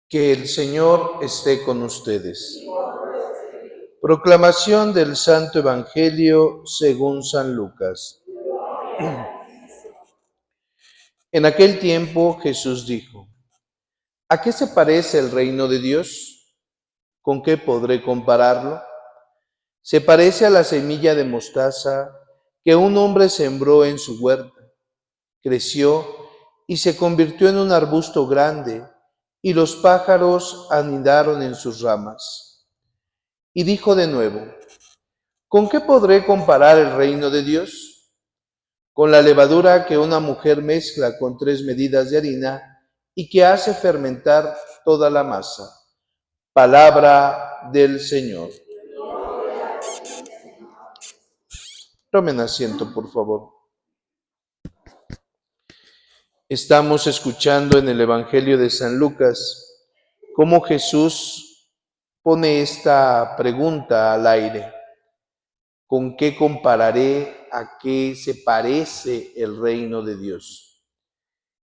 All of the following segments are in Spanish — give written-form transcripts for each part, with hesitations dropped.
Que el Señor esté con ustedes. Proclamación del Santo Evangelio según San Lucas. En aquel tiempo Jesús dijo: ¿A qué se parece el reino de Dios? ¿Con qué podré compararlo? Se parece a la semilla de mostaza que un hombre sembró en su huerta. Creció y se convirtió en un arbusto grande, y los pájaros anidaron en sus ramas. Y dijo de nuevo: ¿Con qué podré comparar el reino de Dios? Con la levadura que una mujer mezcla con 3 medidas de harina y que hace fermentar toda la masa. Palabra del Señor. Tomen asiento, por favor. Estamos escuchando en el Evangelio de San Lucas cómo Jesús pone esta pregunta al aire: ¿con qué compararé? ¿A qué se parece el reino de Dios?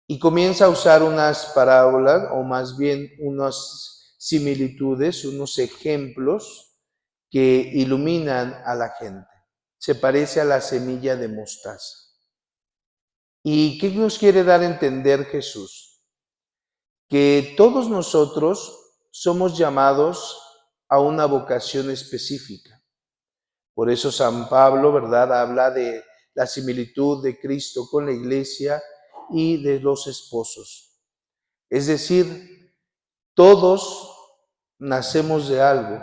Y comienza a usar unas parábolas, o más bien unas similitudes, unos ejemplos que iluminan a la gente. Se parece a la semilla de mostaza. ¿Y qué nos quiere dar a entender Jesús? Que todos nosotros somos llamados a una vocación específica. Por eso San Pablo, ¿verdad?, habla de la similitud de Cristo con la iglesia y de los esposos. Es decir, todos nacemos de algo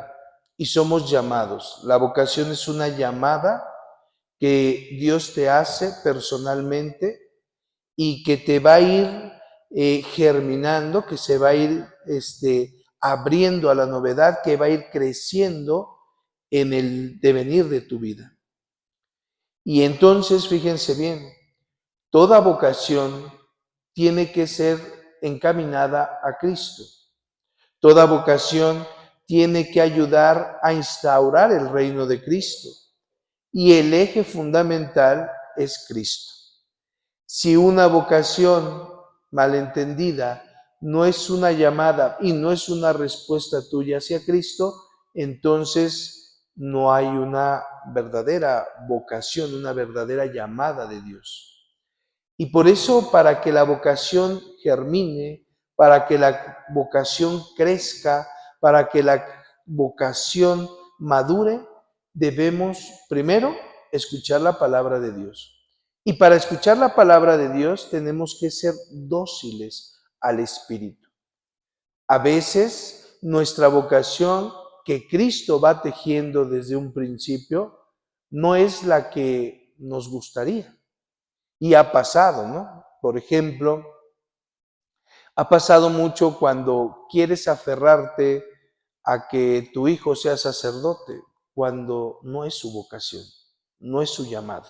y somos llamados. La vocación es una llamada que Dios te hace personalmente y que te va a ir germinando, que se va a ir abriendo a la novedad, que va a ir creciendo en el devenir de tu vida. Y entonces, fíjense bien, toda vocación tiene que ser encaminada a Cristo. Toda vocación tiene que ayudar a instaurar el reino de Cristo. Y el eje fundamental es Cristo. Si una vocación malentendida no es una llamada y no es una respuesta tuya hacia Cristo, entonces no hay una verdadera vocación, una verdadera llamada de Dios. Y por eso, para que la vocación germine, para que la vocación crezca, para que la vocación madure, debemos primero escuchar la palabra de Dios. Y para escuchar la palabra de Dios tenemos que ser dóciles al Espíritu. A veces nuestra vocación que Cristo va tejiendo desde un principio no es la que nos gustaría. Y ha pasado, ¿no? Por ejemplo, ha pasado mucho cuando quieres aferrarte a que tu hijo sea sacerdote, cuando no es su vocación, no es su llamado.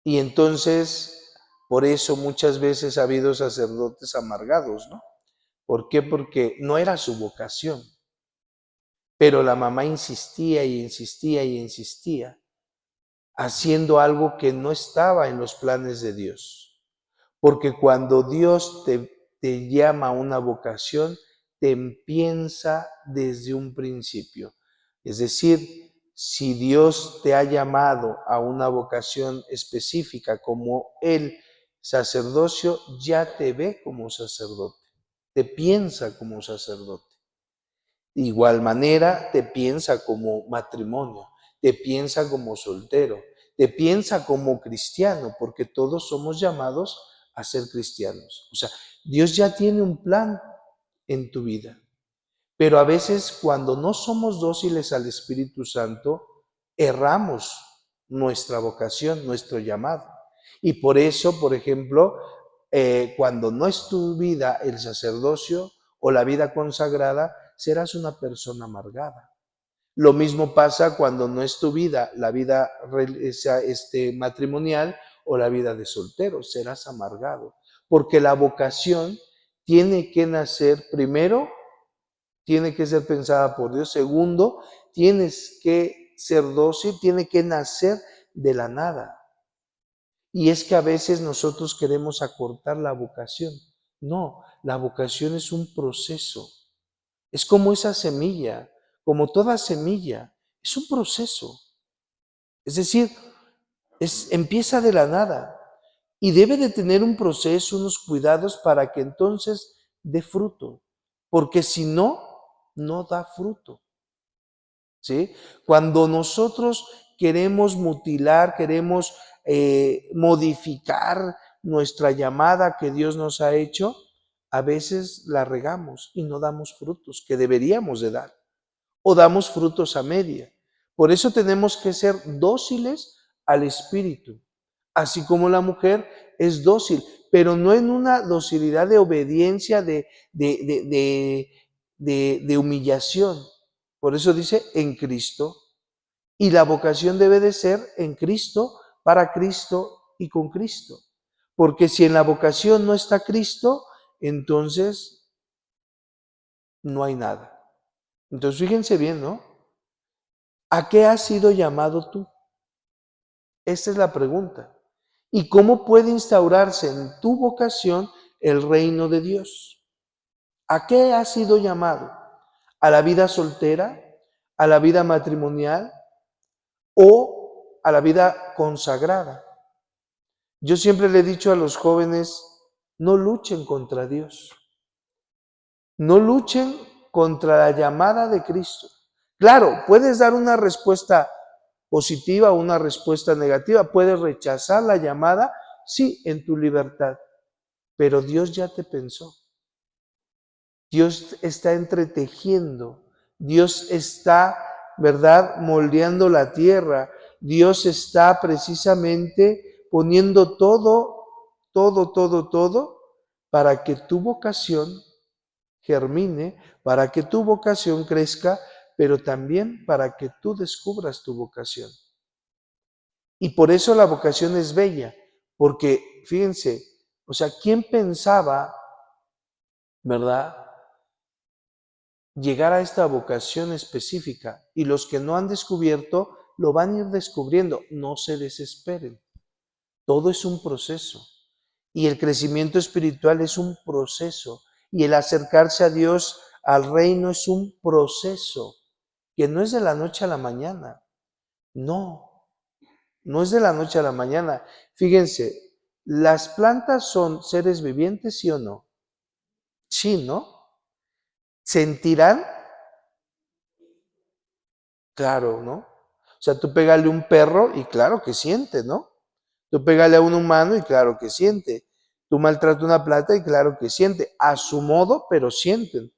Y entonces, por eso muchas veces ha habido sacerdotes amargados, ¿no? ¿Por qué? Porque no era su vocación. Pero la mamá insistía y insistía y insistía, haciendo algo que no estaba en los planes de Dios. Porque cuando Dios te llama a una vocación, te piensa desde un principio. Es decir, si Dios te ha llamado a una vocación específica como el sacerdocio, ya te ve como sacerdote, te piensa como sacerdote. De igual manera, te piensa como matrimonio, te piensa como soltero, te piensa como cristiano, porque todos somos llamados a ser cristianos. O sea, Dios ya tiene un plan en tu vida. Pero a veces cuando no somos dóciles al Espíritu Santo, erramos nuestra vocación, nuestro llamado. Y por eso, por ejemplo, cuando no es tu vida el sacerdocio o la vida consagrada, serás una persona amargada. Lo mismo pasa cuando no es tu vida la vida matrimonial o la vida de soltero, serás amargado. Porque la vocación tiene que nacer primero, tiene que ser pensada por Dios. Segundo, tienes que ser dócil, tiene que nacer de la nada. Y es que a veces nosotros queremos acortar la vocación. No, la vocación es un proceso. Es como esa semilla, como toda semilla, es un proceso. Es decir, empieza de la nada y debe de tener un proceso, unos cuidados para que entonces dé fruto, porque si no, no da fruto. ¿Sí? Cuando nosotros queremos mutilar, queremos modificar nuestra llamada que Dios nos ha hecho, a veces la regamos y no damos frutos que deberíamos de dar, o damos frutos a media. Por eso tenemos que ser dóciles al Espíritu, así como la mujer es dócil, pero no en una docilidad de obediencia, de humillación. Por eso dice en Cristo. Y la vocación debe de ser en Cristo, para Cristo y con Cristo. Porque si en la vocación no está Cristo, entonces no hay nada. Entonces fíjense bien, ¿no? ¿A qué has sido llamado tú? Esta es la pregunta. ¿Y cómo puede instaurarse en tu vocación el reino de Dios? ¿A qué has sido llamado? ¿A la vida soltera? ¿A la vida matrimonial? ¿O a la vida consagrada? Yo siempre le he dicho a los jóvenes, no luchen contra Dios. No luchen contra la llamada de Cristo. Claro, puedes dar una respuesta positiva o una respuesta negativa. Puedes rechazar la llamada, sí, en tu libertad. Pero Dios ya te pensó. Dios está entretejiendo. Dios está, ¿verdad?, moldeando la tierra. Dios está precisamente poniendo todo para que tu vocación germine, para que tu vocación crezca, pero también para que tú descubras tu vocación. Y por eso la vocación es bella, porque fíjense, o sea, ¿quién pensaba, verdad, llegar a esta vocación específica? Y los que no han descubierto, lo van a ir descubriendo. No se desesperen. Todo es un proceso. Y el crecimiento espiritual es un proceso. Y el acercarse a Dios, al reino, es un proceso que no es de la noche a la mañana. No, no es de la noche a la mañana. Fíjense, ¿las plantas son seres vivientes, sí o no? Sí, ¿no? ¿Sentirán? Claro, ¿no? O sea, tú pégale un perro y claro que siente, ¿no? Tú pégale a un humano y claro que siente. Tú maltratas una planta y claro que siente. A su modo, pero sienten.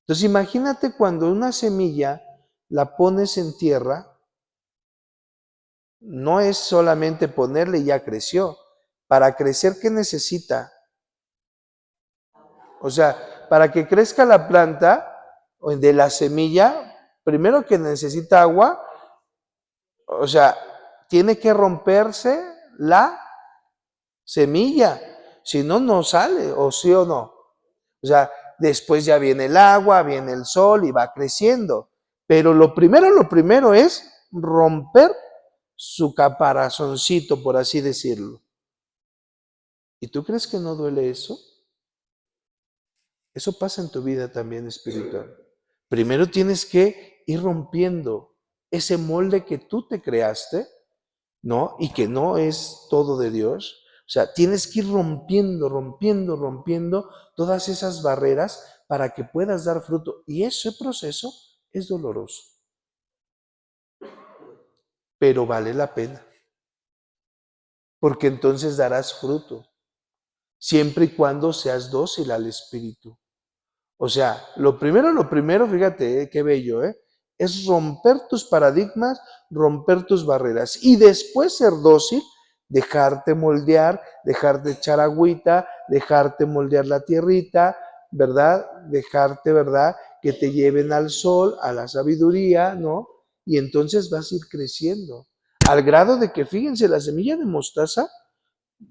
Entonces imagínate cuando una semilla la pones en tierra, no es solamente ponerle y ya creció. Para crecer, ¿qué necesita? O sea, para que crezca la planta de la semilla, primero que necesita agua, o sea, tiene que romperse la semilla, si no, no sale, o sí o no. O sea, después ya viene el agua, viene el sol y va creciendo. Pero lo primero es romper su caparazoncito, por así decirlo. ¿Y tú crees que no duele eso? Eso pasa en tu vida también espiritual. Primero tienes que ir rompiendo ese molde que tú te creaste, ¿no? Y que no es todo de Dios. O sea, tienes que ir rompiendo todas esas barreras para que puedas dar fruto. Y ese proceso es doloroso, pero vale la pena, porque entonces darás fruto, siempre y cuando seas dócil al Espíritu. O sea, lo primero, fíjate, qué bello, es romper tus paradigmas, romper tus barreras y después ser dócil, dejarte moldear, dejarte echar agüita, dejarte moldear la tierrita, ¿verdad? Dejarte, ¿verdad? Que te lleven al sol, a la sabiduría, ¿no? Y entonces vas a ir creciendo. Al grado de que, fíjense, la semilla de mostaza,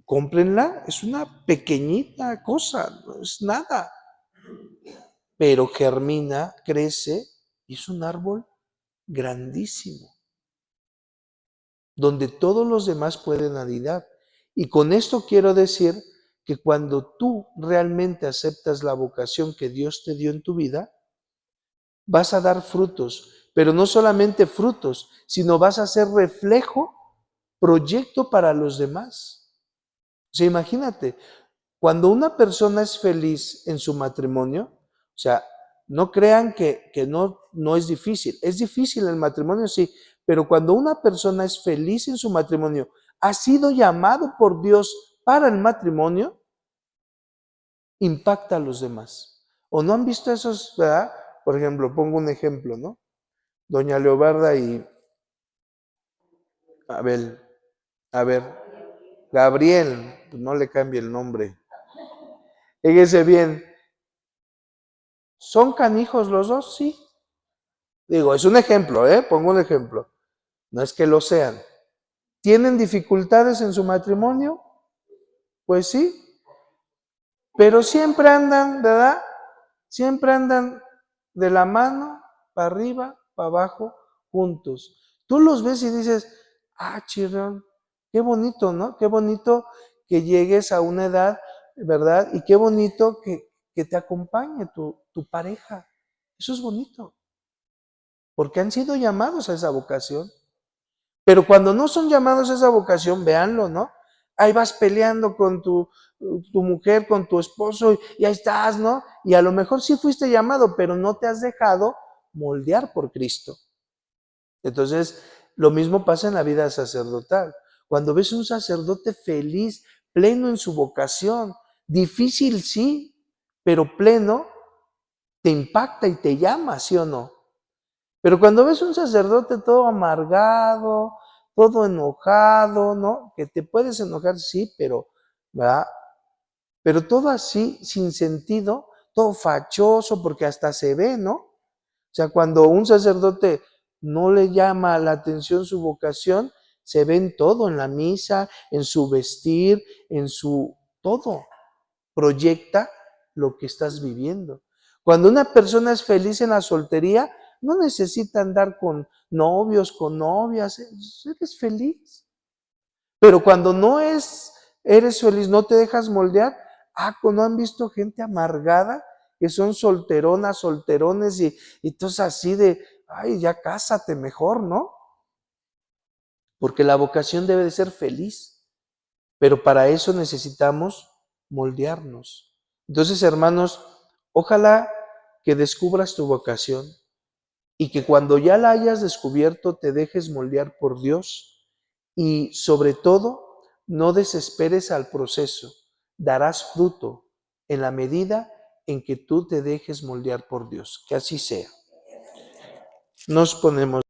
cómprenla, es una pequeñita cosa, no es nada, pero germina, crece y es un árbol grandísimo, donde todos los demás pueden anidar. Y con esto quiero decir que cuando tú realmente aceptas la vocación que Dios te dio en tu vida, vas a dar frutos, pero no solamente frutos, sino vas a ser reflejo, proyecto para los demás. O sea, imagínate, cuando una persona es feliz en su matrimonio, o sea, no crean que no es difícil. Es difícil el matrimonio, sí, pero cuando una persona es feliz en su matrimonio, ha sido llamado por Dios para el matrimonio, impacta a los demás. ¿O no han visto esos, verdad? Por ejemplo, pongo un ejemplo, ¿no? Doña Leobarda y Abel, a ver, Gabriel, pues no le cambie el nombre. Fíjese bien, ¿son canijos los dos? Sí. Digo, es un ejemplo, pongo un ejemplo. No es que lo sean. ¿Tienen dificultades en su matrimonio? Pues sí, pero siempre andan, ¿verdad? Siempre andan de la mano, para arriba, para abajo, juntos. Tú los ves y dices, chirrión, qué bonito, ¿no? Qué bonito que llegues a una edad, ¿verdad? Y qué bonito que te acompañe tu pareja. Eso es bonito, porque han sido llamados a esa vocación. Pero cuando no son llamados a esa vocación, véanlo, ¿no? Ahí vas peleando con tu mujer, con tu esposo, y ahí estás, ¿no? Y a lo mejor sí fuiste llamado, pero no te has dejado moldear por Cristo. Entonces, lo mismo pasa en la vida sacerdotal. Cuando ves un sacerdote feliz, pleno en su vocación, difícil sí, pero pleno, te impacta y te llama, ¿sí o no? Pero cuando ves un sacerdote todo amargado, todo enojado, ¿no? Que te puedes enojar, sí, pero, ¿verdad? Pero todo así, sin sentido, todo fachoso, porque hasta se ve, ¿no? O sea, cuando un sacerdote no le llama la atención su vocación, se ve en todo, en la misa, en su vestir, en su todo. Proyecta lo que estás viviendo. Cuando una persona es feliz en la soltería, no necesita andar con novios, con novias, eres feliz. Pero cuando no eres feliz, no te dejas moldear, ¿no han visto gente amargada que son solteronas, solterones y entonces así de, ya cásate mejor, ¿no? Porque la vocación debe de ser feliz, pero para eso necesitamos moldearnos. Entonces, hermanos, ojalá que descubras tu vocación y que cuando ya la hayas descubierto te dejes moldear por Dios y sobre todo no desesperes al proceso. Darás fruto en la medida en que tú te dejes moldear por Dios. Que así sea. Nos ponemos